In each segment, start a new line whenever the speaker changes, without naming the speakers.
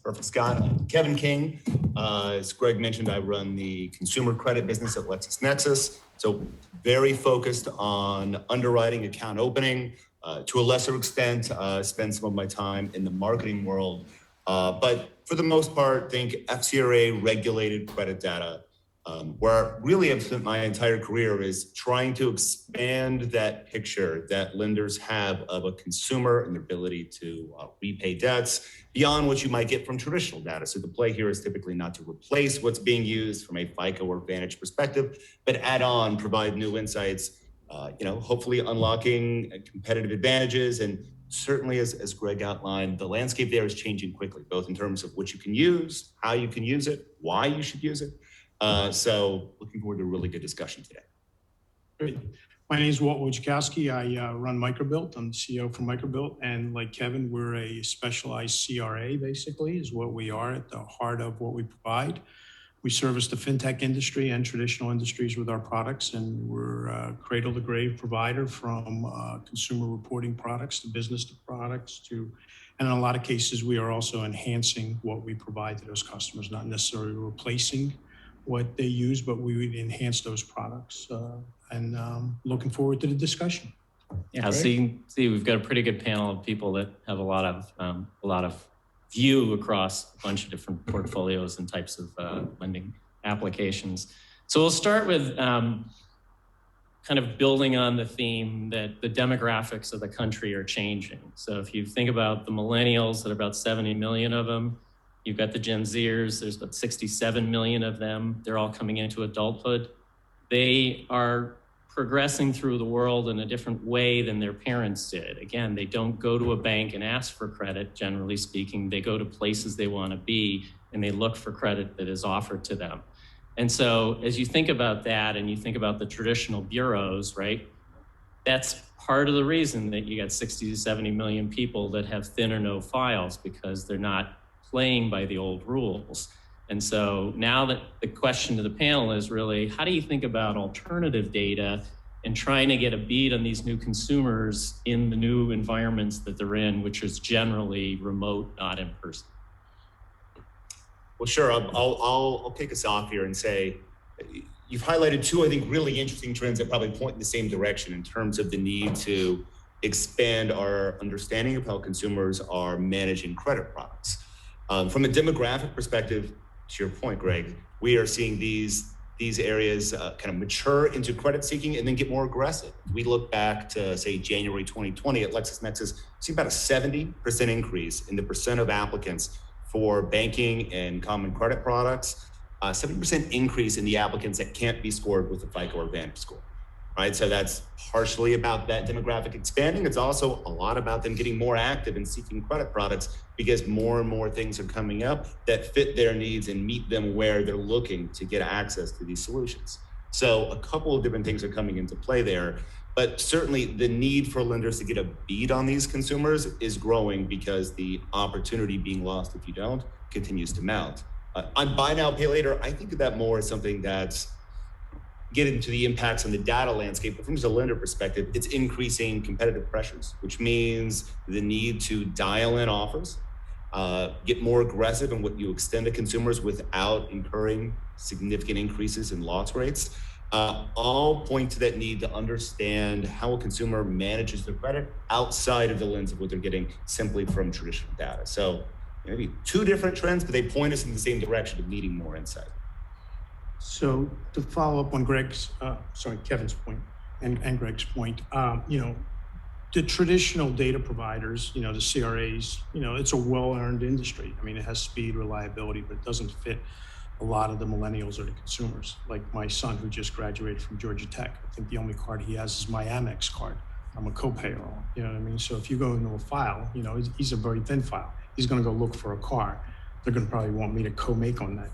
Perfect, Scott. I'm Kevin King. As Greg mentioned, I run the consumer credit business at LexisNexis. So very focused on underwriting, account opening. To a lesser extent, spend some of my time in the marketing world. But for the most part, think FCRA regulated credit data. Where really I've spent my entire career is trying to expand that picture that lenders have of a consumer and their ability to repay debts beyond what you might get from traditional data. So the play here is typically not to replace what's being used from a FICO or Vantage perspective, but add on, provide new insights, hopefully unlocking competitive advantages. And certainly, as Greg outlined, the landscape there is changing quickly, both in terms of what you can use, how you can use it, why you should use it. So looking forward to a really good discussion today.
Great. My name is Walt Wojciechowski. I run Microbuilt. I'm the CEO for Microbuilt. And like Kevin, we're a specialized CRA, basically, is what we are at the heart of what we provide. We service the fintech industry and traditional industries with our products, and we're a cradle-to-grave provider from consumer reporting products to business products and in a lot of cases, we are also enhancing what we provide to those customers, not necessarily replacing what they use, but we would enhance those products. And looking forward to the discussion.
Yeah, so you can see we've got a pretty good panel of people that have a lot of view across a bunch of different portfolios and types of lending applications. So we'll start with kind of building on the theme that the demographics of the country are changing. So if you think about the millennials, that are about 70 million of them, you've got the Gen Zers, there's about 67 million of them. They're all coming into adulthood. They are progressing through the world in a different way than their parents did. Again, they don't go to a bank and ask for credit, generally speaking. They go to places they want to be, and they look for credit that is offered to them. And so as you think about that, and you think about the traditional bureaus, right, that's part of the reason that you got 60 to 70 million people that have thin or no files, because they're not playing by the old rules. And so now that the question to the panel is really, how do you think about alternative data and trying to get a beat on these new consumers in the new environments that they're in, which is generally remote, not in person?
Well, sure. I'll kick us off here and say, you've highlighted two, I think, really interesting trends that probably point in the same direction in terms of the need to expand our understanding of how consumers are managing credit products. From a demographic perspective, to your point, Greg, we are seeing these areas kind of mature into credit seeking and then get more aggressive. We look back to, say, January 2020 at LexisNexis, see about a 70% increase in the percent of applicants for banking and common credit products, 70% increase in the applicants that can't be scored with a FICO or Vantage score. Right, so that's partially about that demographic expanding. It's also a lot about them getting more active in seeking credit products because more and more things are coming up that fit their needs and meet them where they're looking to get access to these solutions. So a couple of different things are coming into play there, but certainly the need for lenders to get a beat on these consumers is growing because the opportunity being lost if you don't continues to mount. On buy now, pay later, I think of that more as something that's get into the impacts on the data landscape, but from just a lender perspective, it's increasing competitive pressures, which means the need to dial in offers, get more aggressive in what you extend to consumers without incurring significant increases in loss rates, all point to that need to understand how a consumer manages their credit outside of the lens of what they're getting simply from traditional data. So maybe two different trends, but they point us in the same direction of needing more insight.
So to follow up on Kevin's point and Greg's point, the traditional data providers, the CRAs, it's a well-earned industry. I mean, it has speed, reliability, but it doesn't fit a lot of the millennials or the consumers. Like my son who just graduated from Georgia Tech, I think the only card he has is my Amex card. I'm a co-payer on, you know what I mean? So if you go into a file, he's a very thin file. He's gonna go look for a car. They're gonna probably want me to co-make on that.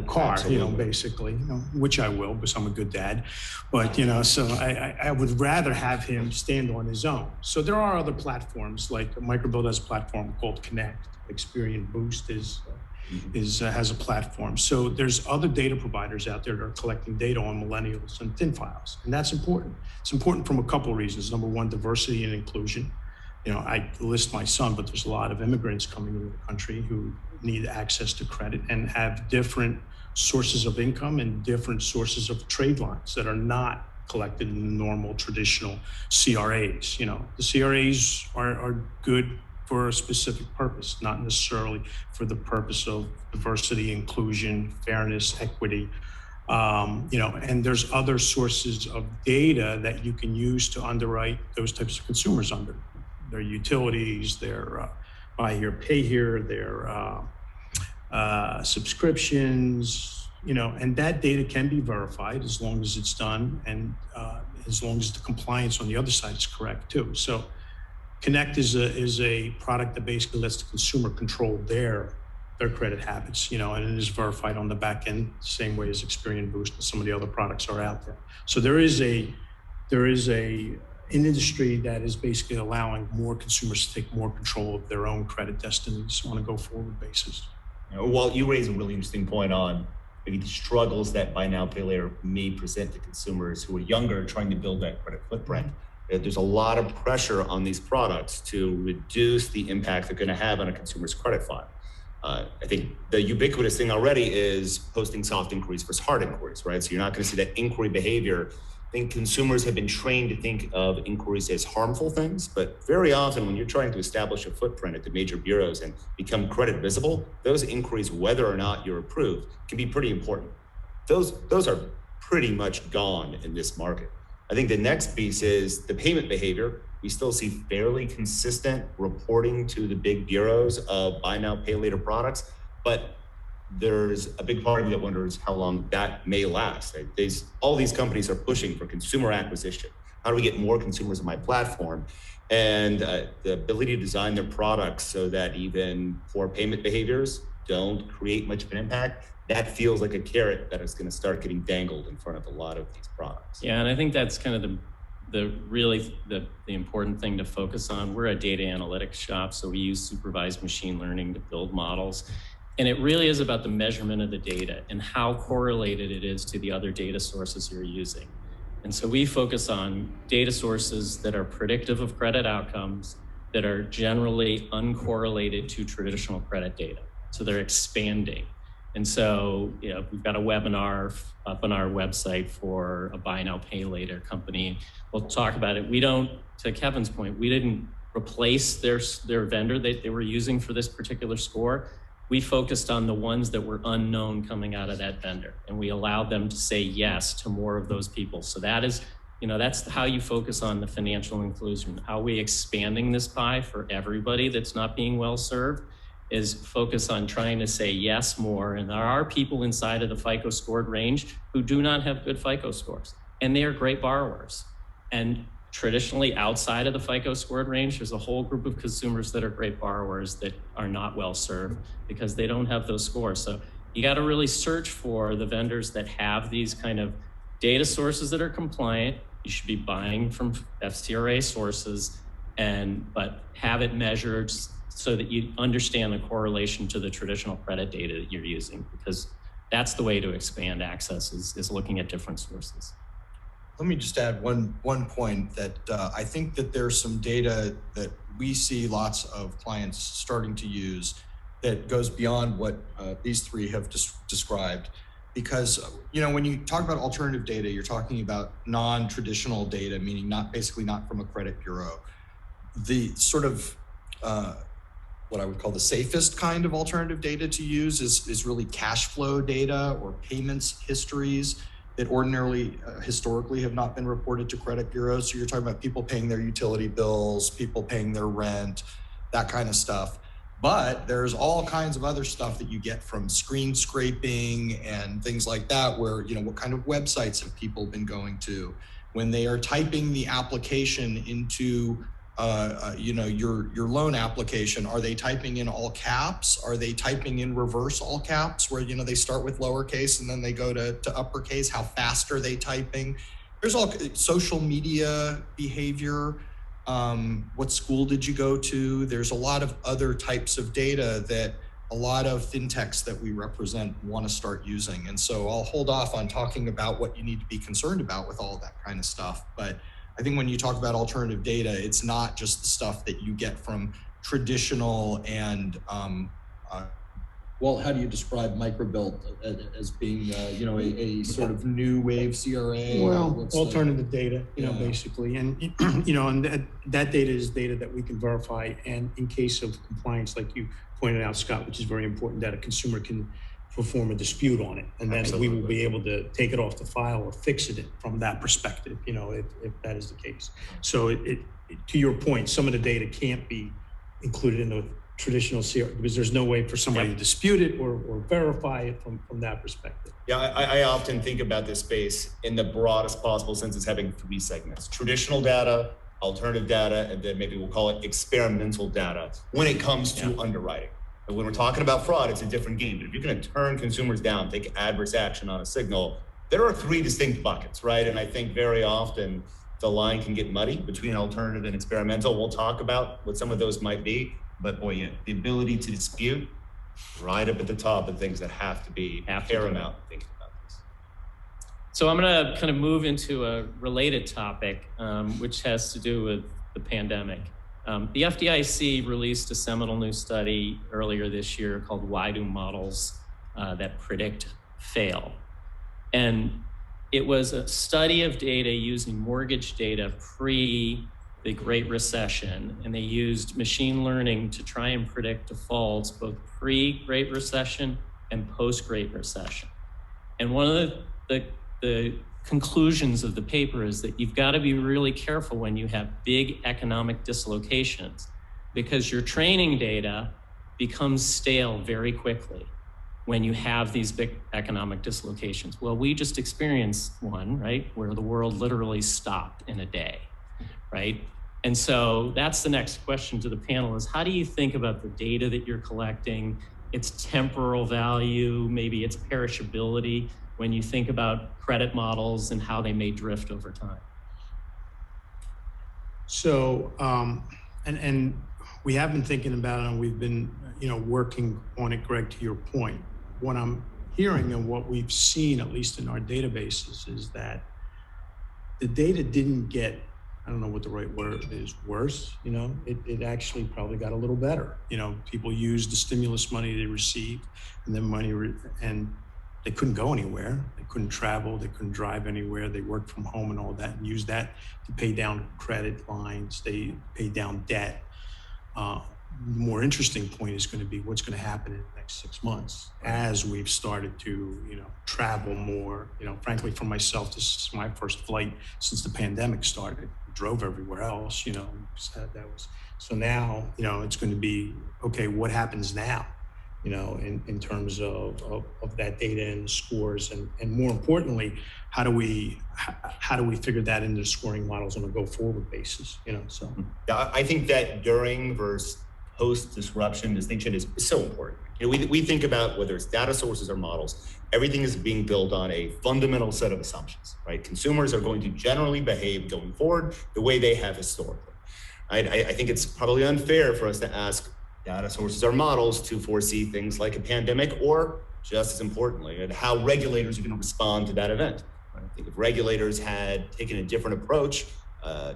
Car,
Absolutely.
Basically, which I will, because I'm a good dad. But, so I would rather have him stand on his own. So there are other platforms, like Microbuilt has a platform called Connect. Experian Boost has a platform. So there's other data providers out there that are collecting data on millennials and thin files. And that's important. It's important from a couple of reasons. Number one, diversity and inclusion. I list my son, but there's a lot of immigrants coming into the country who need access to credit and have different sources of income and different sources of trade lines that are not collected in the normal traditional CRAs. The CRAs are good for a specific purpose, not necessarily for the purpose of diversity, inclusion, fairness, equity. And there's other sources of data that you can use to underwrite those types of consumers under their utilities, their buy here, pay here, their subscriptions, and that data can be verified as long as it's done and as long as the compliance on the other side is correct too. So Connect is a product that basically lets the consumer control their credit habits, and it is verified on the back end, the same way as Experian Boost and some of the other products are out there. So there is an industry that is basically allowing more consumers to take more control of their own credit destinies on a go-forward basis.
Well, you raise a really interesting point on maybe the struggles that buy now, pay later may present to consumers who are younger trying to build that credit footprint. There's a lot of pressure on these products to reduce the impact they're going to have on a consumer's credit file. I think the ubiquitous thing already is posting soft inquiries versus hard inquiries, right? So you're not going to see that inquiry behavior. I think consumers have been trained to think of inquiries as harmful things, but very often when you're trying to establish a footprint at the major bureaus and become credit visible, those inquiries, whether or not you're approved, can be pretty important. Those are pretty much gone in this market. I think the next piece is the payment behavior. We still see fairly consistent reporting to the big bureaus of buy now, pay later products, but there's a big part of me that wonders how long that may last. All these companies are pushing for consumer acquisition. How do we get more consumers on my platform? And the ability to design their products so that even poor payment behaviors don't create much of an impact, that feels like a carrot that is going to start getting dangled in front of a lot of these products.
Yeah, and I think that's kind of the important thing to focus on. We're a data analytics shop, so we use supervised machine learning to build models. And it really is about the measurement of the data and how correlated it is to the other data sources you're using. And so we focus on data sources that are predictive of credit outcomes that are generally uncorrelated to traditional credit data. So they're expanding. And so, we've got a webinar up on our website for a buy now, pay later company. We'll talk about it. To Kevin's point, we didn't replace their vendor that they were using for this particular score. We focused on the ones that were unknown coming out of that vendor, and we allowed them to say yes to more of those people. So that is, that's how you focus on the financial inclusion. How are we expanding this pie for everybody that's not being well served? Is focus on trying to say yes more. And there are people inside of the FICO scored range who do not have good FICO scores, and they are great borrowers. And traditionally outside of the FICO scored range, there's a whole group of consumers that are great borrowers that are not well served because they don't have those scores. So you got to really search for the vendors that have these kind of data sources that are compliant. You should be buying from FCRA sources, but have it measured so that you understand the correlation to the traditional credit data that you're using, because that's the way to expand access is looking at different sources.
Let me just add one point that I think that there's some data that we see lots of clients starting to use that goes beyond what these three have described. Because, when you talk about alternative data, you're talking about non-traditional data, meaning not from a credit bureau. The sort of what I would call the safest kind of alternative data to use is really cash flow data or payments histories that ordinarily, historically have not been reported to credit bureaus. So you're talking about people paying their utility bills, people paying their rent, that kind of stuff. But there's all kinds of other stuff that you get from screen scraping and things like that, where, what kind of websites have people been going to? When they are typing the application into your loan application, are they typing in all caps? Are they typing in reverse all caps, where, they start with lowercase and then they go to uppercase? How fast are they typing? There's all social media behavior. What school did you go to? There's a lot of other types of data that a lot of fintechs that we represent want to start using. And so I'll hold off on talking about what you need to be concerned about with all that kind of stuff. But I think when you talk about alternative data, it's not just the stuff that you get from traditional and well, how do you describe Microbuilt as being, a sort of new wave CRA?
Well, alternative data,
Yeah.
basically. And, and that data is data that we can verify. And in case of compliance, like you pointed out, Scott, which is very important, that a consumer can perform a dispute on it. And then
Absolutely.
we will be able to take it off the file or fix it from that perspective, if that is the case. So to your point, some of the data can't be included in the traditional CR because there's no way for somebody to dispute it or verify it from that perspective.
Yeah, I often think about this space in the broadest possible sense as having three segments: traditional data, alternative data, and then maybe we'll call it experimental data when it comes to underwriting. And when we're talking about fraud, it's a different game. But if you're going to turn consumers down, take adverse action on a signal, there are three distinct buckets, right? And I think very often the line can get muddy between alternative and experimental. We'll talk about what some of those might be. But boy, yeah, the ability to dispute right up at the top of things that have to be paramount thinking about this.
So I'm going to kind of move into a related topic, which has to do with the pandemic. The FDIC released a seminal new study earlier this year called Why Do Models That Predict Fail? And it was a study of data using mortgage data pre the Great Recession, and they used machine learning to try and predict defaults both pre-Great Recession and post-Great Recession. And one of the conclusions of the paper is that you've got to be really careful when you have big economic dislocations because your training data becomes stale very quickly when you have these big economic dislocations. Well, we just experienced one, right, where the world literally stopped in a day, right? And so that's the next question to the panel is how do you think about the data that you're collecting, its temporal value, maybe its perishability when you think about credit models and how they may drift over time?
So, and we have been thinking about it and we've been, working on it, Greg, to your point. What I'm hearing and what we've seen, at least in our databases, is that the data didn't get, I don't know what the right word is, worse, it actually probably got a little better. People used the stimulus money they received and then and they couldn't go anywhere. They couldn't travel, they couldn't drive anywhere. They worked from home and all that and used that to pay down credit lines. They paid down debt. The more interesting point is going to be what's going to happen in the next 6 months as we've started to, travel more. Frankly, for myself, this is my first flight since the pandemic started. Drove everywhere else, so now, it's going to be, okay, what happens now, in terms of that data and the scores and more importantly, how do we figure that into the scoring models on a go forward basis, so.
Yeah, I think that during versus post-disruption distinction is so important. We think about whether it's data sources or models, everything is being built on a fundamental set of assumptions, right? Consumers are going to generally behave going forward the way they have historically. I think it's probably unfair for us to ask data sources or models to foresee things like a pandemic or, just as importantly, and how regulators are going to respond to that event. I think if regulators had taken a different approach,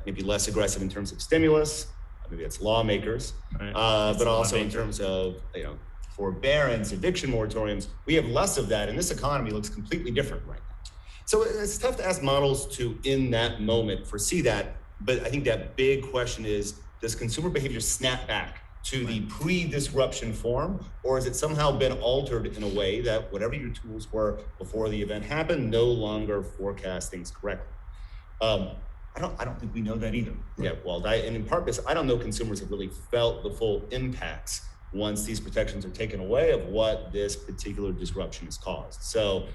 maybe less aggressive in terms of stimulus, maybe it's lawmakers, but also in terms of, forbearance, eviction moratoriums, we have less of that, and this economy looks completely different right now. So it's tough to ask models to, in that moment, foresee that, but I think that big question is, does consumer behavior snap back to the pre-disruption form, or has it somehow been altered in a way that whatever your tools were before the event happened, no longer forecast things correctly? I don't think we know that either. Yeah, Walt, and in part because I don't know consumers have really felt the full impacts once these protections are taken away of what this particular disruption has caused. So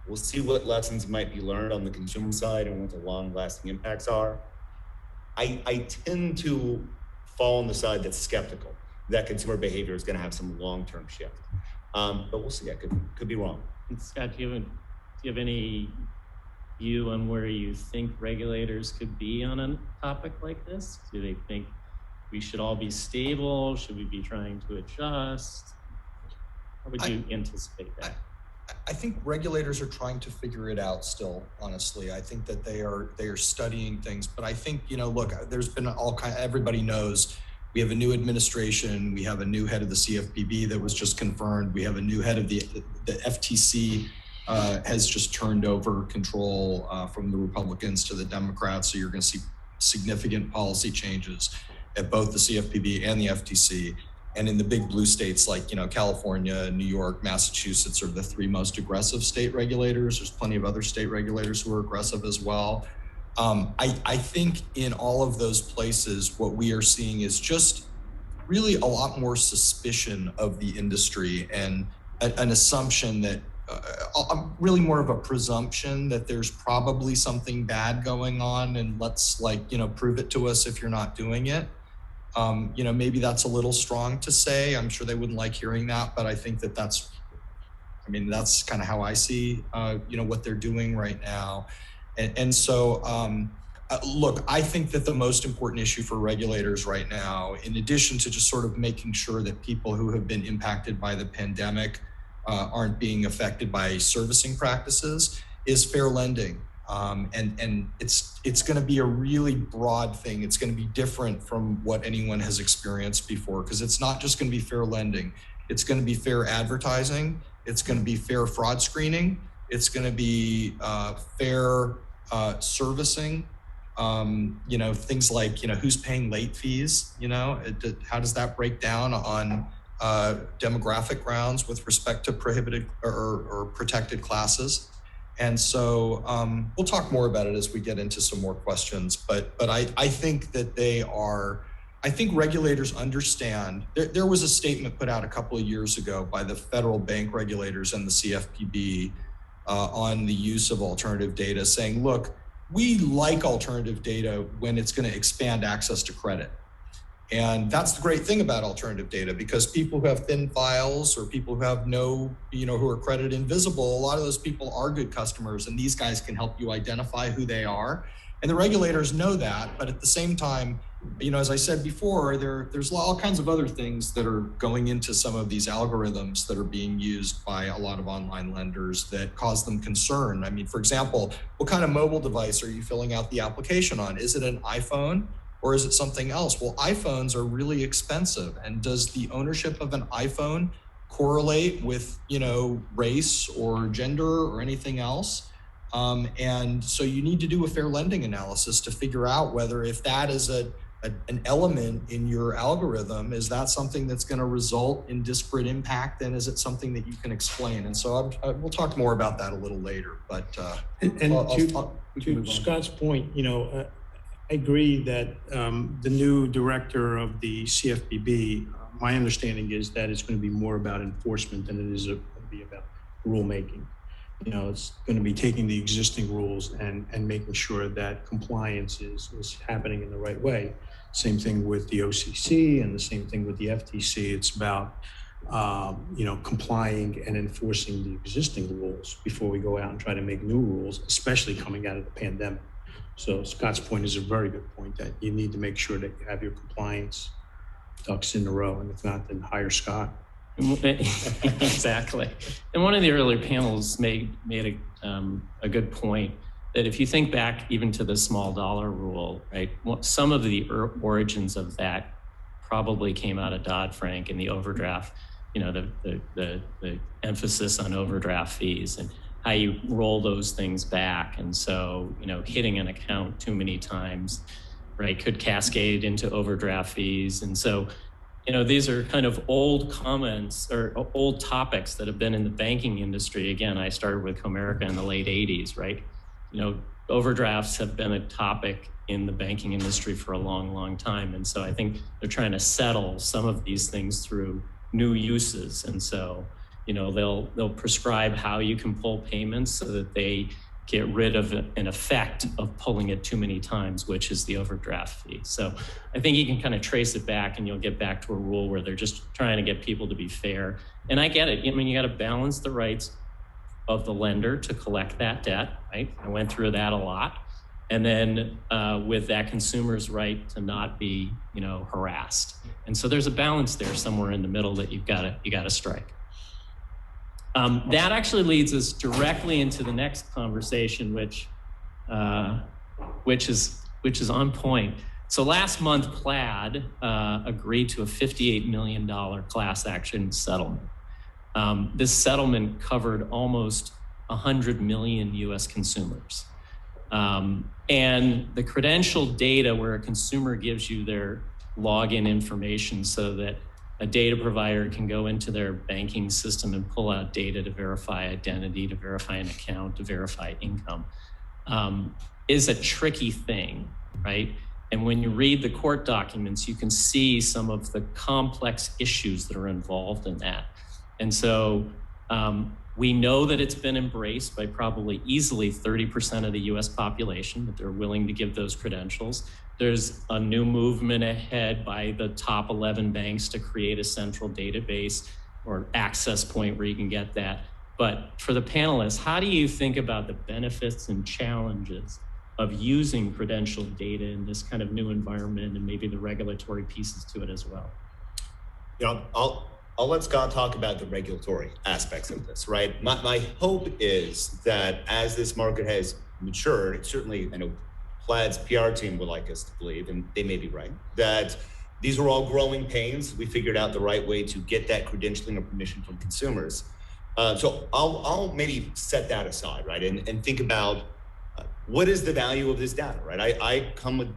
we'll see what lessons might be learned on the consumer side and what the long-lasting impacts are. I tend to fall on the side that's skeptical that consumer behavior is going to have some long-term shift. But we'll see. I could be wrong.
And Scott, do you have any view on where you think regulators could be on a topic like this? Do they think we should all be stable? Should we be trying to adjust? How would you anticipate that?
I think regulators are trying to figure it out still, honestly. I think that they are studying things, but I think, look, there's been everybody knows we have a new administration, we have a new head of the CFPB that was just confirmed, we have a new head of the FTC has just turned over control from the Republicans to the Democrats, so you're going to see significant policy changes at both the CFPB and the FTC. And in the big blue states like, California, New York, Massachusetts are the three most aggressive state regulators. There's plenty of other state regulators who are aggressive as well. I think in all of those places, what we are seeing is just really a lot more suspicion of the industry and an assumption that really more of a presumption that there's probably something bad going on, and let's prove it to us if you're not doing it. Maybe that's a little strong to say. I'm sure they wouldn't like hearing that, but I think that's kind of how I see, what they're doing right now. And so, look, I think that the most important issue for regulators right now, in addition to just sort of making sure that people who have been impacted by the pandemic aren't being affected by servicing practices, is fair lending. And it's going to be a really broad thing. It's going to be different from what anyone has experienced before, because it's not just going to be fair lending. It's going to be fair advertising. It's going to be fair fraud screening. It's going to be fair servicing. Things like, who's paying late fees, how does that break down on demographic grounds with respect to prohibited or protected classes. And so we'll talk more about it as we get into some more questions. But I think that I think regulators understand. There was a statement put out a couple of years ago by the federal bank regulators and the CFPB on the use of alternative data, saying, look, we like alternative data when it's going to expand access to credit. And that's the great thing about alternative data, because people who have thin files or people who have who are credit invisible, a lot of those people are good customers, and these guys can help you identify who they are. And the regulators know that, but at the same time, as I said before, there's all kinds of other things that are going into some of these algorithms that are being used by a lot of online lenders that cause them concern. I mean, for example, what kind of mobile device are you filling out the application on? Is it an iPhone? Or is it something else? Well, iPhones are really expensive. And does the ownership of an iPhone correlate with, race or gender or anything else? And so you need to do a fair lending analysis to figure out whether, if that is an element in your algorithm, is that something that's going to result in disparate impact? And is it something that you can explain? And so we'll talk more about that a little later. But
to Scott's point, I agree that the new director of the CFPB, my understanding is that it's going to be more about enforcement than it is going to be about rulemaking. It's going to be taking the existing rules and making sure that compliance is happening in the right way. Same thing with the OCC and the same thing with the FTC. It's about complying and enforcing the existing rules before we go out and try to make new rules, especially coming out of the pandemic. So Scott's point is a very good point, that you need to make sure that you have your compliance ducks in a row, and if not, then hire Scott.
Exactly. And one of the earlier panels made a good point, that if you think back even to the small dollar rule, right, some of the origins of that probably came out of Dodd-Frank and the overdraft, the emphasis on overdraft fees and how you roll those things back. And so, hitting an account too many times, right, could cascade into overdraft fees. And so, these are kind of old comments or old topics that have been in the banking industry. Again, I started with Comerica in the late 80s, right? Overdrafts have been a topic in the banking industry for a long, long time. And so I think they're trying to settle some of these things through new uses. And so, they'll prescribe how you can pull payments so that they get rid of an effect of pulling it too many times, which is the overdraft fee. So I think you can kind of trace it back, and you'll get back to a rule where they're just trying to get people to be fair. And I get it. You got to balance the rights of the lender to collect that debt, right? I went through that a lot. And then with that consumer's right to not be, harassed. And so there's a balance there somewhere in the middle that you got to strike. That actually leads us directly into the next conversation, which is on point. So last month, Plaid agreed to a $58 million class action settlement. This settlement covered almost 100 million US consumers. And the credential data where a consumer gives you their login information so that a data provider can go into their banking system and pull out data to verify identity, to verify an account, to verify income, is a tricky thing, right? And when you read the court documents, you can see some of the complex issues that are involved in that. And so we know that it's been embraced by probably easily 30% of the US population, that they're willing to give those credentials. There's a new movement ahead by the top 11 banks to create a central database or access point where you can get that. But for the panelists, how do you think about the benefits and challenges of using credential data in this kind of new environment and maybe the regulatory pieces to it as well?
You know, I'll let Scott talk about the regulatory aspects of this, right? My hope is that as this market has matured, certainly I know Plaid's PR team would like us to believe, and they may be right, that these are all growing pains. We figured out the right way to get that credentialing or permission from consumers. So I'll maybe set that aside, right? And think about what is the value of this data, right? I come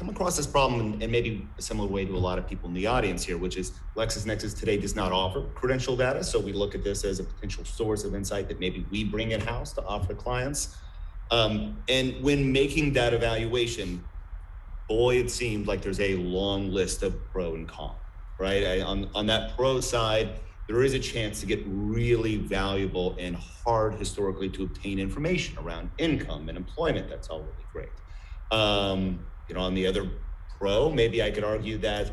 across this problem in maybe a similar way to a lot of people in the audience here, which is LexisNexis today does not offer credential data. So we look at this as a potential source of insight that maybe we bring in-house to offer clients. And when making that evaluation, boy, it seemed like there's a long list of pro and con, right? On that pro side, there is a chance to get really valuable and hard historically to obtain information around income and employment. That's all really great. You know, on the other pro, maybe I could argue that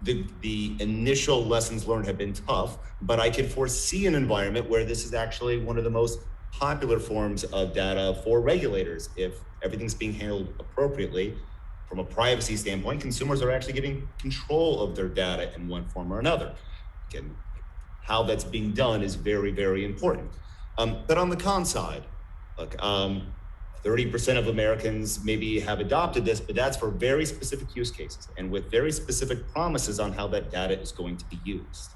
the initial lessons learned have been tough, but I could foresee an environment where this is actually one of the most popular forms of data for regulators. If everything's being handled appropriately from a privacy standpoint, consumers are actually getting control of their data in one form or another. Again, how that's being done is very, very important. But on the con side, look, 30% of Americans maybe have adopted this, but that's for very specific use cases and with very specific promises on how that data is going to be used.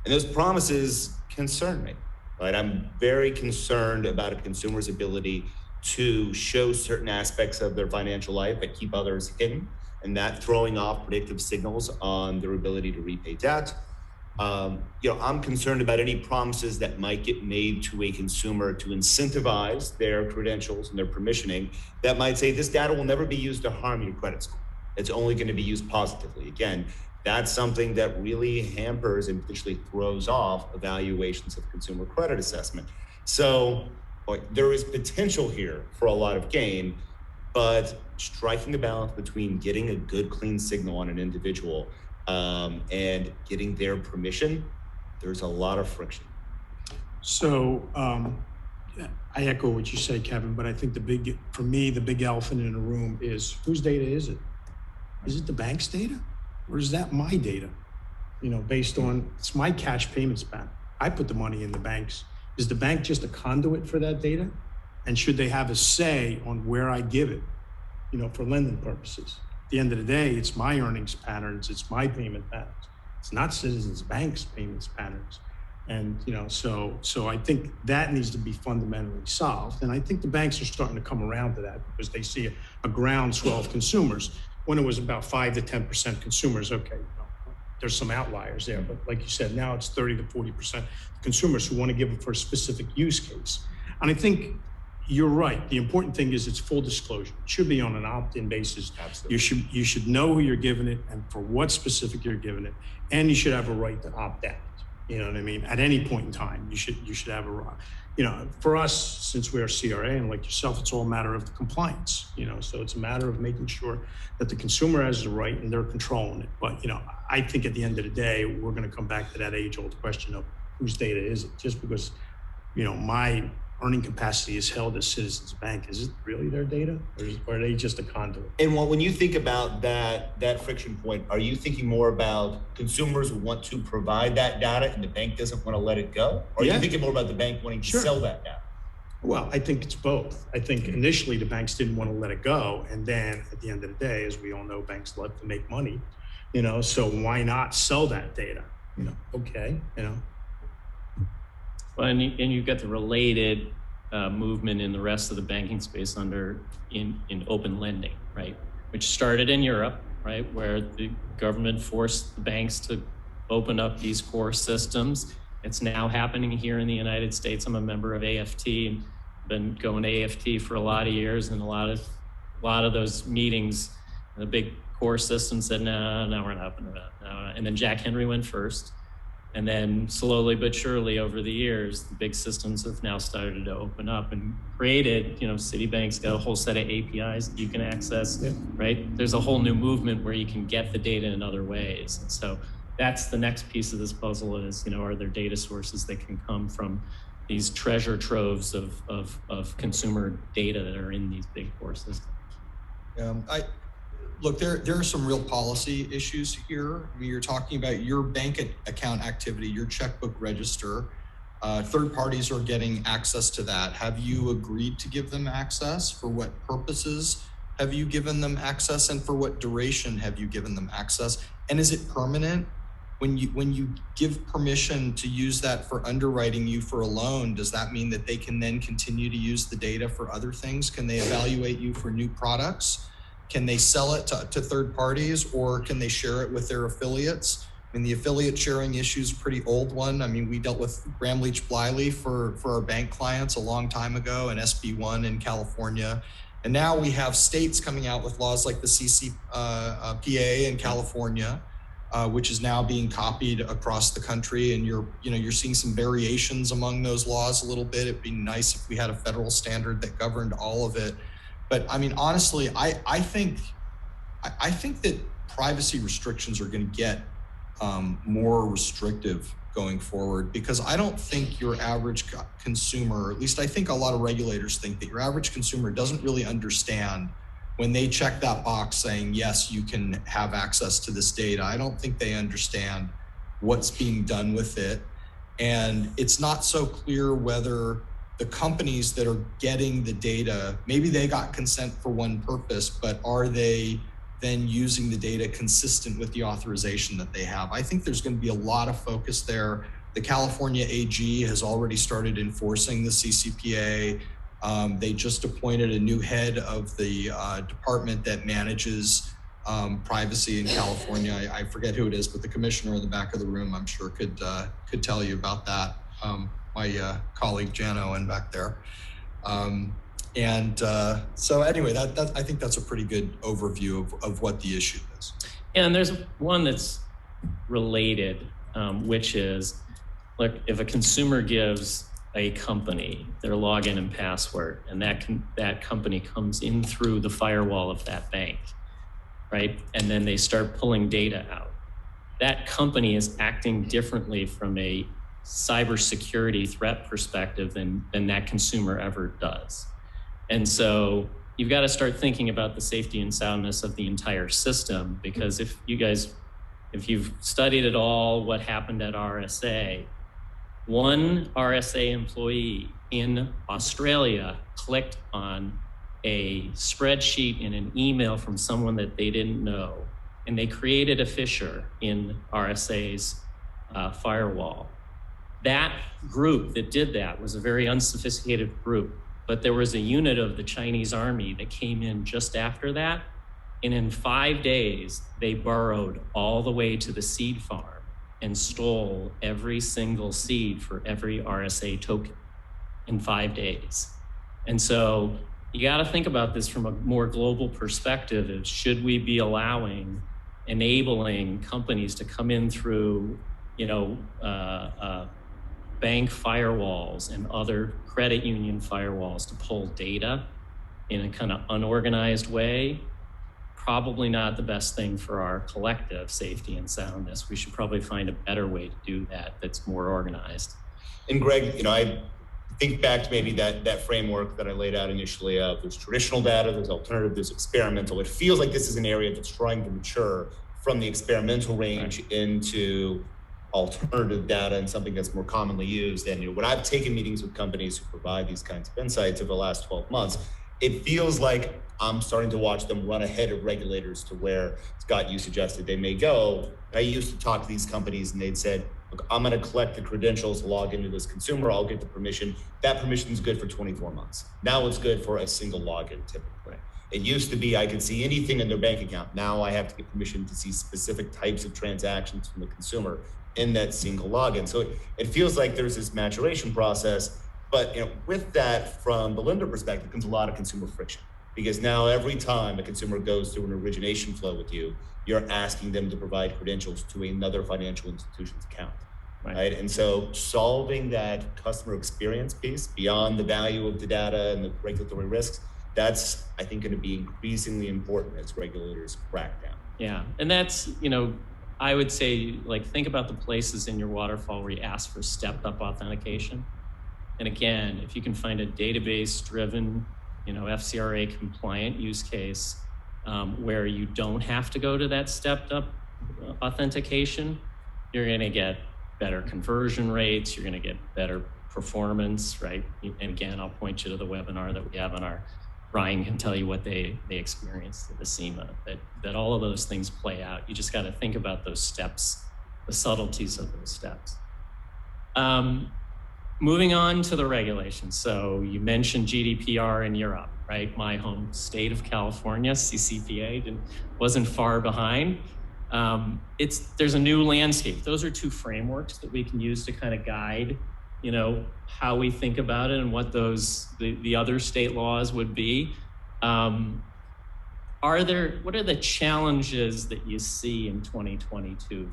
And those promises concern me, right? I'm very concerned about a consumer's ability to show certain aspects of their financial life but keep others hidden, and that throwing off predictive signals on their ability to repay debt. You know, I'm concerned about any promises that might get made to a consumer to incentivize their credentials and their permissioning that might say this data will never be used to harm your credit score. It's only going to be used positively. Again, that's something that really hampers and potentially throws off evaluations of consumer credit assessment. So there is potential here for a lot of gain, but striking the balance between getting a good, clean signal on an individual and getting their permission, there's a lot of friction.
So I echo what you say, Kevin, but I think for me, the big elephant in the room is whose data is it? Is it the bank's data? Or is that my data? You know, based on, it's my cash payments bank. I put the money in the banks. Is the bank just a conduit for that data? And should they have a say on where I give it, you know, for lending purposes? At the end of the day, it's my earnings patterns, it's my payment patterns. It's not Citizens Bank's payments patterns. And, you know, so I think that needs to be fundamentally solved. And I think the banks are starting to come around to that because they see a groundswell of consumers. When it was about 5 to 10% consumers, okay, you know, there's some outliers there, but like you said, now it's 30 to 40% consumers who want to give it for a specific use case. And I think you're right. The important thing is it's full disclosure. It should be on an opt-in basis. Absolutely. You should know who you're giving it and for what specific you're giving it, and you should have a right to opt out. You know what I mean? At any point in time, you should have a right. You know, for us, since we're a CRA and like yourself, it's all a matter of the compliance. You know, so it's a matter of making sure that the consumer has the right and they're controlling it. But you know, I think at the end of the day, we're going to come back to that age-old question of whose data is it? Just because, you know, my earning capacity is held at Citizens Bank, is it really their data, or are they just a conduit?
And when you think about that friction point, are you thinking more about consumers who want to provide that data and the bank doesn't want to let it go? Or are you thinking more about the bank wanting to sell that data?
Well, I think it's both. I think initially the banks didn't want to let it go. And then at the end of the day, as we all know, banks love to make money, so why not sell that data? Okay.
Well, and you've got the related movement in the rest of the banking space in open lending, right? Which started in Europe, right, where the government forced the banks to open up these core systems. It's now happening here in the United States. I'm a member of AFT and been going to AFT for a lot of years, and a lot of those meetings, the big core systems said, no, we're not opening it up. No. And then Jack Henry went first. And then slowly but surely over the years, the big systems have now started to open up and created, Citibank's got a whole set of APIs that you can access, right? There's a whole new movement where you can get the data in other ways. And so that's the next piece of this puzzle is, are there data sources that can come from these treasure troves of consumer data that are in these big core systems?
Look, there are some real policy issues here. I mean, you're talking about your bank account activity, your checkbook register. Third parties are getting access to that. Have you agreed to give them access? For what purposes have you given them access, and for what duration have you given them access? And is it permanent? When you give permission to use that for underwriting you for a loan, does that mean that they can then continue to use the data for other things? Can they evaluate you for new products? Can they sell it to third parties, or can they share it with their affiliates? I mean, the affiliate sharing issue is a pretty old one. I mean, we dealt with Graham Leach Bliley for our bank clients a long time ago, and SB1 in California. And now we have states coming out with laws like the CCPA in California, which is now being copied across the country. And you're seeing some variations among those laws a little bit. It'd be nice if we had a federal standard that governed all of it. But I mean, honestly, I think that privacy restrictions are going to get more restrictive going forward, because I don't think your average consumer, or at least I think a lot of regulators think that your average consumer doesn't really understand when they check that box saying, yes, you can have access to this data. I don't think they understand what's being done with it. And it's not so clear whether the companies that are getting the data, maybe they got consent for one purpose, but are they then using the data consistent with the authorization that they have? I think there's going to be a lot of focus there. The California AG has already started enforcing the CCPA. They just appointed a new head of the department that manages privacy in California. I forget who it is, but the commissioner in the back of the room, I'm sure could tell you about that. My colleague Jan Owen back there. So anyway, I think that's a pretty good overview of what the issue is.
And there's one that's related, which is, look, if a consumer gives a company their login and password, and that company comes in through the firewall of that bank, right? And then they start pulling data out. That company is acting differently from a cybersecurity threat perspective than that consumer ever does. And so you've got to start thinking about the safety and soundness of the entire system, because if you've studied at all what happened at RSA, one RSA employee in Australia clicked on a spreadsheet in an email from someone that they didn't know, and they created a fissure in RSA's firewall. That group that did that was a very unsophisticated group, but there was a unit of the Chinese army that came in just after that, and in 5 days, they burrowed all the way to the seed farm and stole every single seed for every RSA token in 5 days. And so you got to think about this from a more global perspective. Is should we be enabling companies to come in through, bank firewalls and other credit union firewalls to pull data in a kind of unorganized way? Probably not the best thing for our collective safety and soundness. We should probably find a better way to do that that's more organized.
And Greg, think back to maybe that framework that I laid out initially of there's traditional data, there's alternative, there's experimental. It feels like this is an area that's trying to mature from the experimental range into alternative data and something that's more commonly used. And when I've taken meetings with companies who provide these kinds of insights over the last 12 months, it feels like I'm starting to watch them run ahead of regulators to where, Scott, you suggested they may go. I used to talk to these companies and they'd said, look, I'm going to collect the credentials, log into this consumer, I'll get the permission. That permission is good for 24 months. Now it's good for a single login typically. It used to be I could see anything in their bank account. Now I have to get permission to see specific types of transactions from the consumer in that single login. So it feels like there's this maturation process, but with that, from the lender perspective, comes a lot of consumer friction. Because now every time a consumer goes through an origination flow with you, you're asking them to provide credentials to another financial institution's account, right? And so solving that customer experience piece beyond the value of the data and the regulatory risks, that's, I think, going to be increasingly important as regulators crack down.
Yeah, and that's, I would say, think about the places in your waterfall where you ask for stepped-up authentication. And again, if you can find a database-driven, FCRA compliant use case where you don't have to go to that stepped up authentication, you're going to get better conversion rates, you're going to get better performance, right? And again, I'll point you to the webinar that we have on our, Ryan can tell you what they experienced at the SEMA, that all of those things play out. You just got to think about those steps, the subtleties of those steps. Moving on to the regulations. So you mentioned GDPR in Europe, right? My home state of California, CCPA, wasn't far behind. There's a new landscape. Those are two frameworks that we can use to kind of guide, how we think about it and what the other state laws would be. What are the challenges that you see in 2022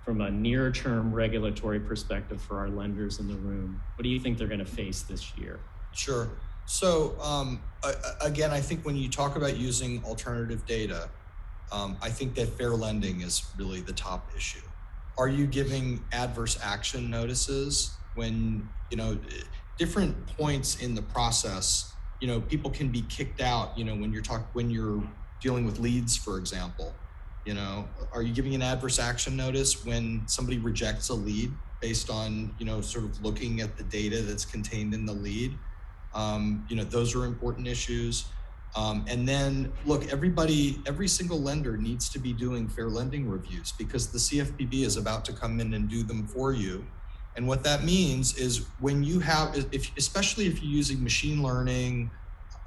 from a near-term regulatory perspective for our lenders in the room? What do you think they're going to face this year?
Sure. So again, I think when you talk about using alternative data, I think that fair lending is really the top issue. Are you giving adverse action notices when, different points in the process, people can be kicked out, when you're dealing with leads, for example. Are you giving an adverse action notice when somebody rejects a lead based on, sort of looking at the data that's contained in the lead? Those are important issues. And then look, every single lender needs to be doing fair lending reviews because the CFPB is about to come in and do them for you. And what that means is when you have, especially if you're using machine learning,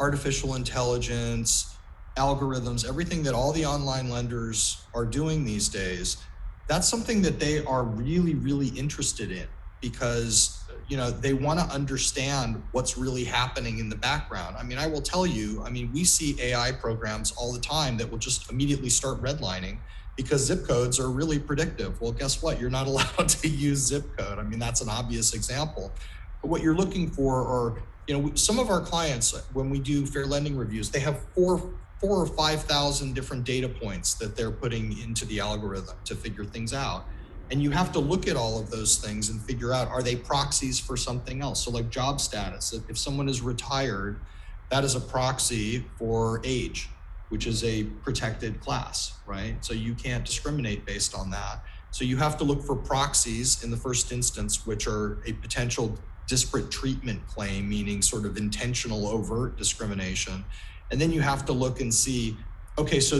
artificial intelligence, algorithms, everything that all the online lenders are doing these days, that's something that they are really, really interested in because, they want to understand what's really happening in the background. I will tell you, we see AI programs all the time that will just immediately start redlining because zip codes are really predictive. Well, guess what? You're not allowed to use zip code. That's an obvious example. But what you're looking for are, some of our clients, when we do fair lending reviews, they have 4,000 or 5,000 different data points that they're putting into the algorithm to figure things out. And you have to look at all of those things and figure out, are they proxies for something else? So like job status, if someone is retired, that is a proxy for age, which is a protected class, right? So you can't discriminate based on that. So you have to look for proxies in the first instance, which are a potential disparate treatment claim, meaning sort of intentional overt discrimination. And then you have to look and see, okay, so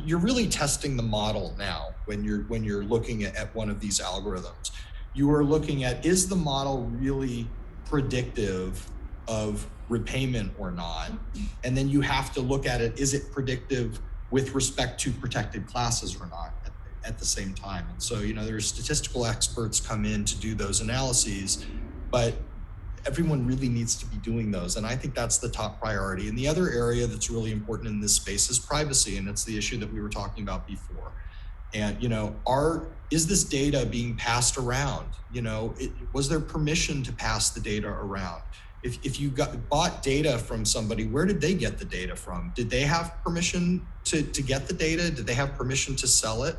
you're really testing the model now when you're looking at one of these algorithms. You are looking at, is the model really predictive of repayment or not? And then you have to look at it, is it predictive with respect to protected classes or not at the same time? And so, there's statistical experts come in to do those analyses, but everyone really needs to be doing those. And I think that's the top priority. And the other area that's really important in this space is privacy. And it's the issue that we were talking about before. And, is this data being passed around? Was there permission to pass the data around? If you bought data from somebody, where did they get the data from? Did they have permission to get the data? Did they have permission to sell it?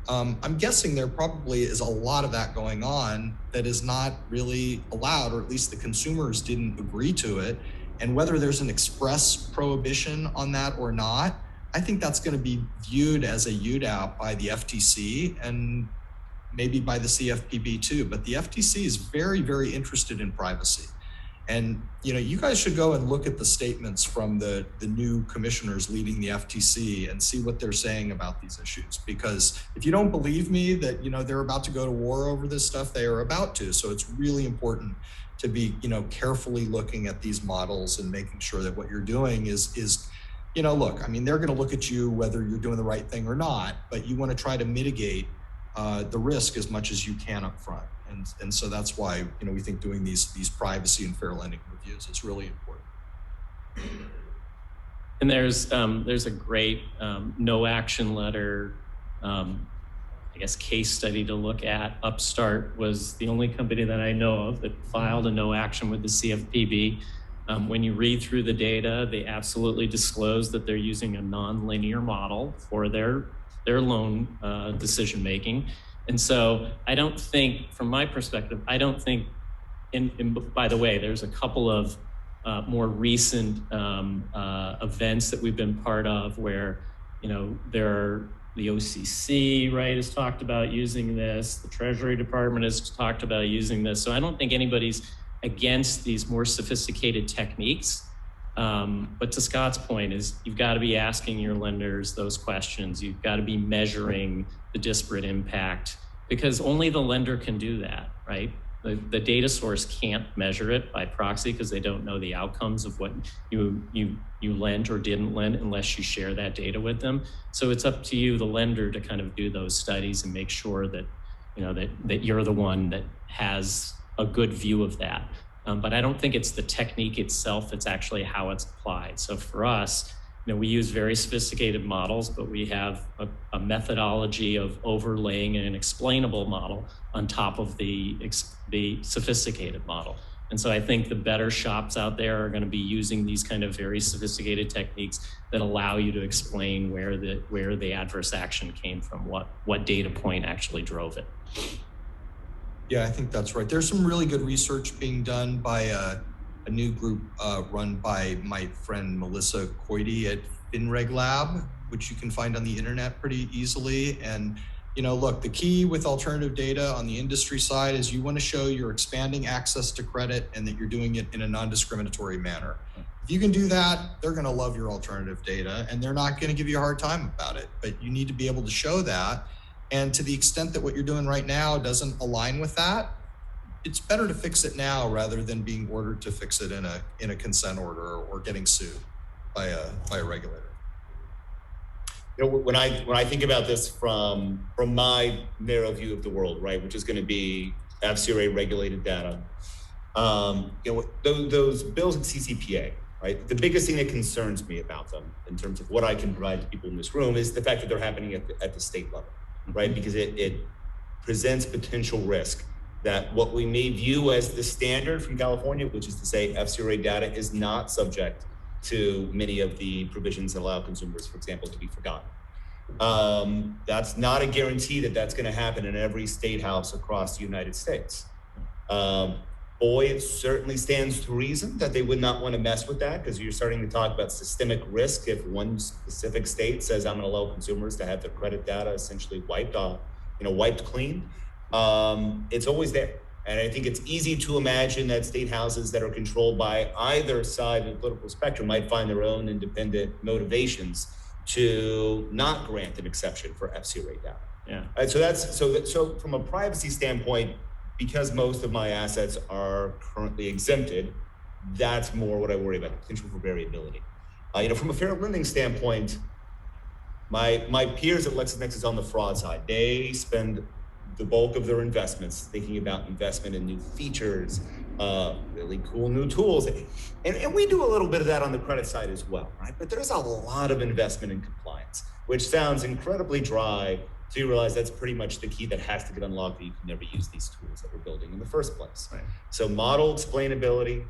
I'm guessing there probably is a lot of that going on that is not really allowed, or at least the consumers didn't agree to it. And whether there's an express prohibition on that or not, I think that's going to be viewed as a UDAP by the FTC and maybe by the CFPB too. But the FTC is very, very interested in privacy. And you guys should go and look at the statements from the new commissioners leading the FTC and see what they're saying about these issues. Because if you don't believe me that they're about to go to war over this stuff, they are about to. So it's really important to be carefully looking at these models and making sure that what you're doing is look, I mean, they're going to look at you whether you're doing the right thing or not, but you want to try to mitigate the risk as much as you can up front. And so that's why we think doing these privacy and fair lending reviews is really important.
And there's a great no action letter, I guess, case study to look at. Upstart was the only company that I know of that filed a no action with the CFPB. When you read through the data, they absolutely disclose that they're using a non-linear model for their loan decision making. And so I don't think, from my perspective, by the way, there's a couple of more recent events that we've been part of where, the OCC, right, has talked about using this. The Treasury Department has talked about using this. So I don't think anybody's against these more sophisticated techniques. But to Scott's point is you've got to be asking your lenders those questions. You've got to be measuring the disparate impact, because only the lender can do that, right? The data source can't measure it by proxy because they don't know the outcomes of what you lent or didn't lend unless you share that data with them. So it's up to you, the lender, to kind of do those studies and make sure that that you're the one that has a good view of that. But I don't think it's the technique itself, it's actually how it's applied. So for us, we use very sophisticated models, but we have a methodology of overlaying an explainable model on top of the sophisticated model. And so I think the better shops out there are going to be using these kind of very sophisticated techniques that allow you to explain where the adverse action came from, what data point actually drove it.
Yeah, I think that's right. There's some really good research being done by a new group run by my friend Melissa Coity at FinReg Lab, which you can find on the internet pretty easily. And look, the key with alternative data on the industry side is you want to show you're expanding access to credit and that you're doing it in a non-discriminatory manner. If you can do that, they're going to love your alternative data and they're not going to give you a hard time about it. But you need to be able to show that. And to the extent that what you're doing right now doesn't align with that, it's better to fix it now rather than being ordered to fix it in a consent order or getting sued by a regulator.
When I think about this from my narrow view of the world, right, which is going to be FCRA regulated data, those bills at CCPA, right, the biggest thing that concerns me about them in terms of what I can provide to people in this room is the fact that they're happening at the state level, right, because it presents potential risk that what we may view as the standard from California, which is to say FCRA data is not subject to many of the provisions that allow consumers, for example, to be forgotten. That's not a guarantee that that's going to happen in every state house across the United States. It certainly stands to reason that they would not want to mess with that, because you're starting to talk about systemic risk. If one specific state says, I'm going to allow consumers to have their credit data essentially wiped clean, it's always there. And I think it's easy to imagine that state houses that are controlled by either side of the political spectrum might find their own independent motivations to not grant an exception for FCRA data.
Yeah.
Right, so from a privacy standpoint, because most of my assets are currently exempted, that's more what I worry about, the potential for variability. From a fair lending standpoint, my peers at LexisNexis on the fraud side, they spend the bulk of their investments thinking about investment in new features, really cool new tools. And we do a little bit of that on the credit side as well, right? But there's a lot of investment in compliance, which sounds incredibly dry. So you realize that's pretty much the key that has to get unlocked, that you can never use these tools that we're building in the first place.
Right.
So model explainability,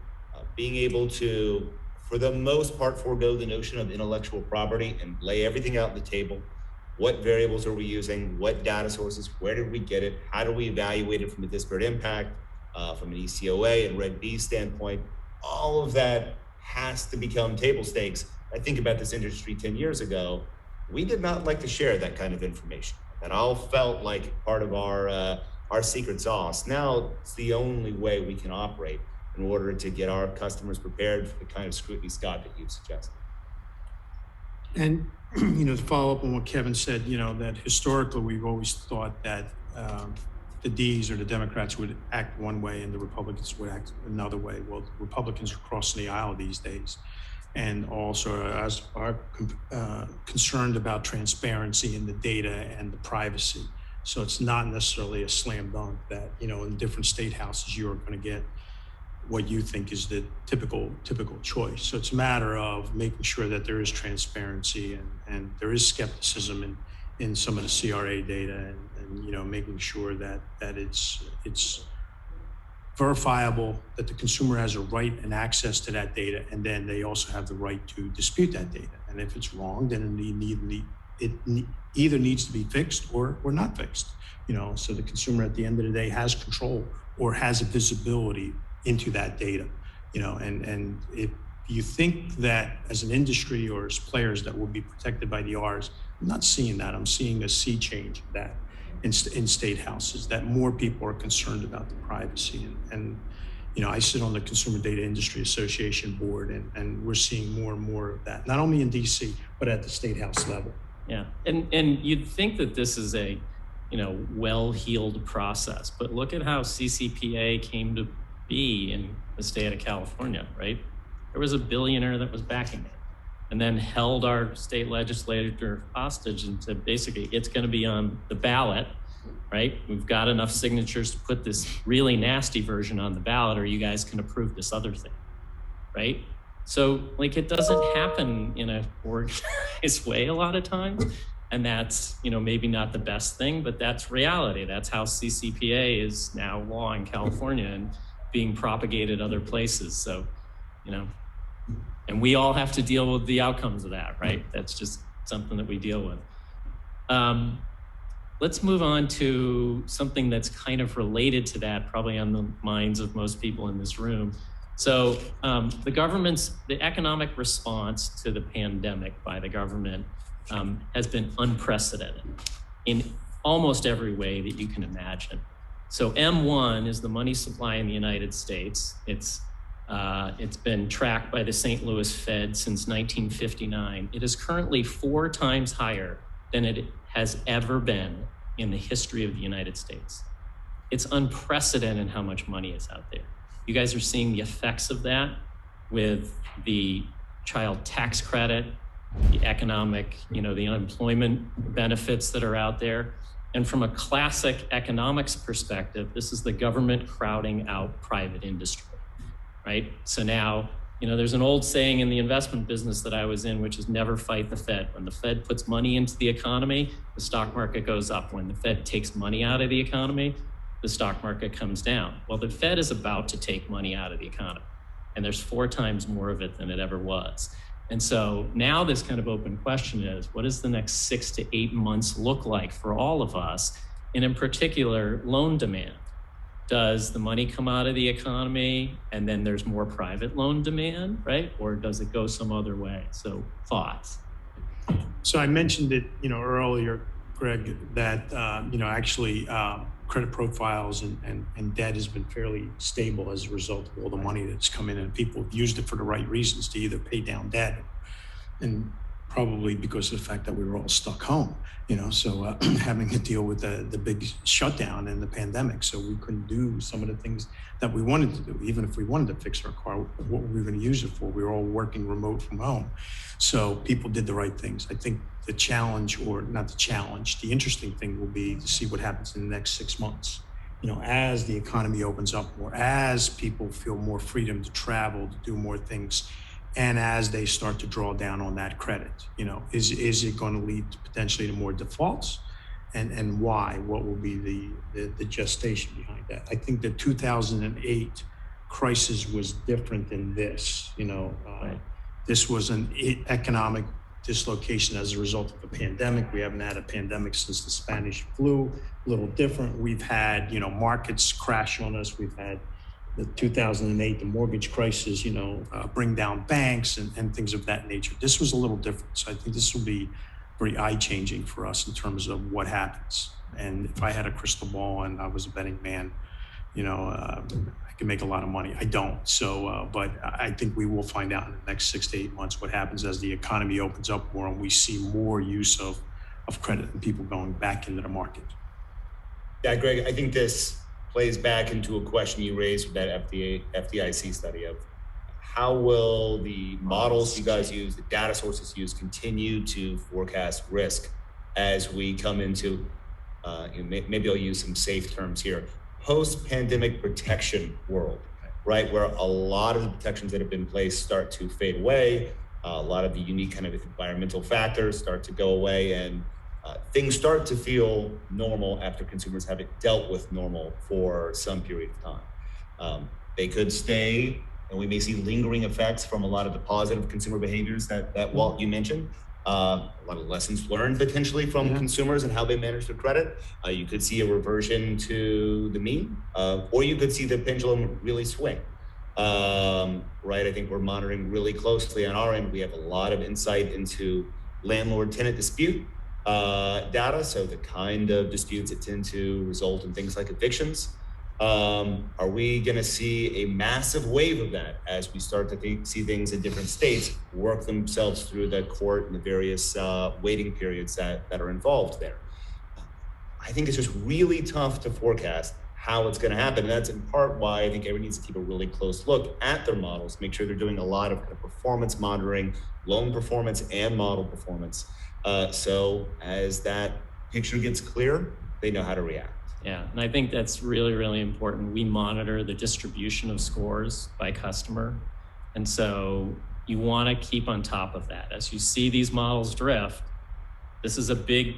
being able to, for the most part, forego the notion of intellectual property and lay everything out on the table. what variables are we using, what data sources, where did we get it, how do we evaluate it from a disparate impact, from an ECOA and Reg B standpoint. All of that has to become table stakes. I think about this industry 10 years ago, we did not like to share that kind of information. That all felt like part of our secret sauce. Now it's the only way we can operate in order to get our customers prepared for the kind of scrutiny, Scott, that you've suggested.
And, to follow up on what Kevin said, that historically we've always thought that the Ds or the Democrats would act one way and the Republicans would act another way. Well, the Republicans are crossing the aisle these days, and also are concerned about transparency in the data and the privacy. So it's not necessarily a slam dunk that, in different state houses, you're going to get what you think is the typical choice. So it's a matter of making sure that there is transparency and there is skepticism in some of the CRA data, and making sure that it's verifiable, that the consumer has a right and access to that data, and then they also have the right to dispute that data. And if it's wrong, then it either needs to be fixed or not fixed. So the consumer at the end of the day has control or has a visibility into that data. And if you think that as an industry or as players that will be protected by the Rs, I'm not seeing that. I'm seeing a sea change of that in state houses, that more people are concerned about the privacy. And I sit on the Consumer Data Industry Association board, and we're seeing more and more of that, not only in DC, but at the state house level.
Yeah, and you'd think that this is a, well-heeled process, but look at how CCPA came to be in the state of California, right? There was a billionaire that was backing it, and then held our state legislator hostage and said, basically, it's going to be on the ballot, right? We've got enough signatures to put this really nasty version on the ballot, or you guys can approve this other thing, right? So, it doesn't happen in a organized way a lot of times, and that's, maybe not the best thing, but that's reality. That's how CCPA is now law in California and being propagated other places. So, and we all have to deal with the outcomes of that, right? That's just something that we deal with. Let's move on to something that's kind of related to that, probably on the minds of most people in this room. So the economic response to the pandemic by the government has been unprecedented in almost every way that you can imagine. So M1 is the money supply in the United States. It's been tracked by the St. Louis Fed since 1959. It is currently 4 times higher than it has ever been in the history of the United States. It's unprecedented how much money is out there. You guys are seeing the effects of that with the child tax credit, the economic, the unemployment benefits that are out there. And from a classic economics perspective, this is the government crowding out private industry, right? So now, there's an old saying in the investment business that I was in, which is never fight the Fed. When the Fed puts money into the economy, the stock market goes up. When the Fed takes money out of the economy, the stock market comes down. Well, the Fed is about to take money out of the economy, and there's 4 times more of it than it ever was. And so now this kind of open question is, what does the next 6 to 8 months look like for all of us? And in particular, loan demand. Does the money come out of the economy and then there's more private loan demand, right? Or does it go some other way? So thoughts?
So I mentioned it, earlier, Greg, that, actually credit profiles and debt has been fairly stable as a result of all the money that's come in, and people have used it for the right reasons to either pay down debt, and probably because of the fact that we were all stuck home, so having to deal with the big shutdown and the pandemic. So we couldn't do some of the things that we wanted to do. Even if we wanted to fix our car, what were we going to use it for? We were all working remote from home. So people did the right things. I think the challenge, or not the challenge, the interesting thing will be to see what happens in the next 6 months. As the economy opens up more, as people feel more freedom to travel, to do more things, and as they start to draw down on that credit, is it going to lead to potentially to more defaults, and why? What will be the gestation behind that? I think the 2008 crisis was different than this. Right. This was an economic dislocation as a result of a pandemic. We haven't had a pandemic since the Spanish flu, a little different. We've had, markets crash on us. We've had the 2008, the mortgage crisis, bring down banks and things of that nature. This was a little different. So I think this will be very eye-changing for us in terms of what happens. And if I had a crystal ball and I was a betting man, I could make a lot of money. I don't. So, but I think we will find out in the next 6 to 8 months what happens as the economy opens up more and we see more use of credit and people going back into the market.
Yeah, Greg, I think this plays back into a question you raised with that FDIC study of how will the models you guys use, the data sources you use, continue to forecast risk as we come into, maybe I'll use some safe terms here, post-pandemic protection world, right? Where a lot of the protections that have been placed start to fade away. A lot of the unique kind of environmental factors start to go away, and things start to feel normal after consumers haven't dealt with normal for some period of time. They could stay, and we may see lingering effects from a lot of the positive consumer behaviors that Walt, you mentioned. A lot of lessons learned potentially from consumers and how they manage their credit. You could see a reversion to the mean, or you could see the pendulum really swing. Right, I think we're monitoring really closely on our end. We have a lot of insight into landlord-tenant dispute data, so the kind of disputes that tend to result in things like evictions. Are we going to see a massive wave of that as we start to see things in different states work themselves through the court and the various waiting periods that are involved there? I think it's just really tough to forecast how it's going to happen. And that's in part why I think everyone needs to keep a really close look at their models, make sure they're doing a lot of kind of performance monitoring, loan performance and model performance. So as that picture gets clear, they know how to react.
Yeah, and I think that's really, really important. We monitor the distribution of scores by customer. And so you want to keep on top of that. As you see these models drift, this is a big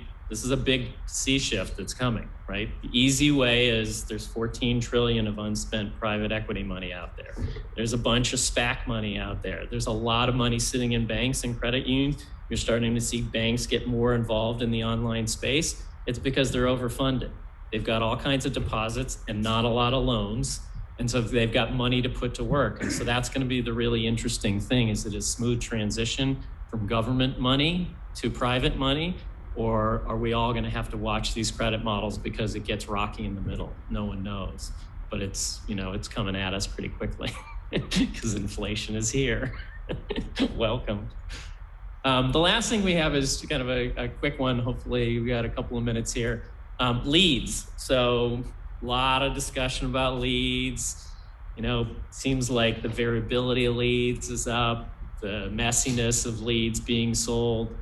sea shift that's coming, right? The easy way is there's 14 trillion of unspent private equity money out there. There's a bunch of SPAC money out there. There's a lot of money sitting in banks and credit unions. You're starting to see banks get more involved in the online space. It's because they're overfunded. They've got all kinds of deposits and not a lot of loans. And so they've got money to put to work. And so that's going to be the really interesting thing, is it a smooth transition from government money to private money? Or are we all going to have to watch these credit models because it gets rocky in the middle? No one knows. But it's coming at us pretty quickly because inflation is here. Welcome. The last thing we have is kind of a quick one. Hopefully we got a couple of minutes here. Leads. So a lot of discussion about leads. Seems like the variability of leads is up, the messiness of leads being sold.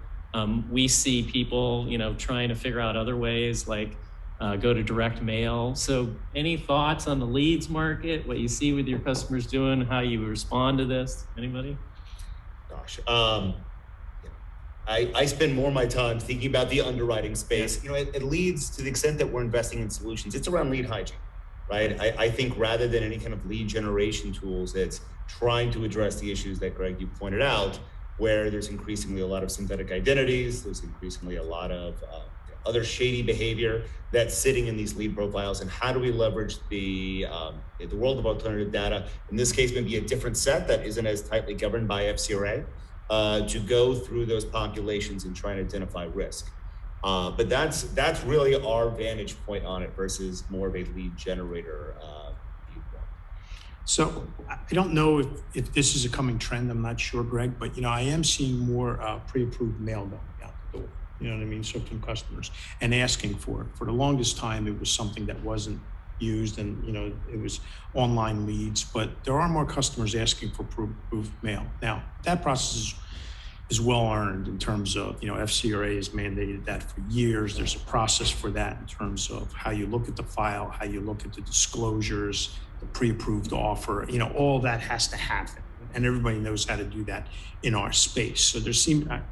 We see people, trying to figure out other ways, like go to direct mail. So any thoughts on the leads market, what you see with your customers doing, how you respond to this? Anybody?
Gosh, I spend more of my time thinking about the underwriting space. It leads to the extent that we're investing in solutions. It's around lead hygiene, right? I think rather than any kind of lead generation tools, it's trying to address the issues that, Greg, you pointed out, where there's increasingly a lot of synthetic identities, there's increasingly a lot of other shady behavior that's sitting in these lead profiles, and how do we leverage the world of alternative data, in this case, maybe a different set that isn't as tightly governed by FCRA, to go through those populations and try and identify risk. But that's really our vantage point on it versus more of a lead generator viewpoint.
So I don't know if this is a coming trend. I'm not sure, Greg, but I am seeing more pre-approved mail going out the door. You know what I mean? So from customers and asking for it. For the longest time, it was something that wasn't used, and it was online leads. But there are more customers asking for pre-approved mail. Now that process is well earned in terms of FCRA has mandated that for years. There's a process for that in terms of how you look at the file, how you look at the disclosures, the pre-approved offer. All that has to happen, and everybody knows how to do that in our space. So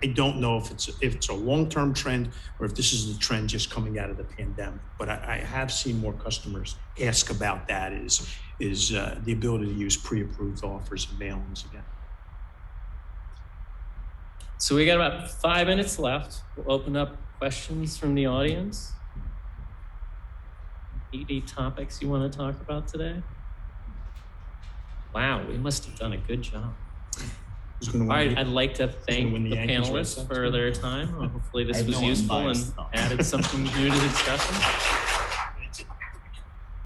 I don't know if it's a long-term trend or if this is the trend just coming out of the pandemic. But I have seen more customers ask about that. Is the ability to use pre-approved offers and mailings again.
So we got about 5 minutes left. We'll open up questions from the audience. Any topics you want to talk about today? Wow, we must have done a good job.
Who's gonna
All
win?
right, I'd like to thank
win the
the
Yankees Red
panelists
Sox
for
game?
their time. Hopefully
I
this
have
was
no
useful
unbiased
and
thoughts.
added something new to the discussion.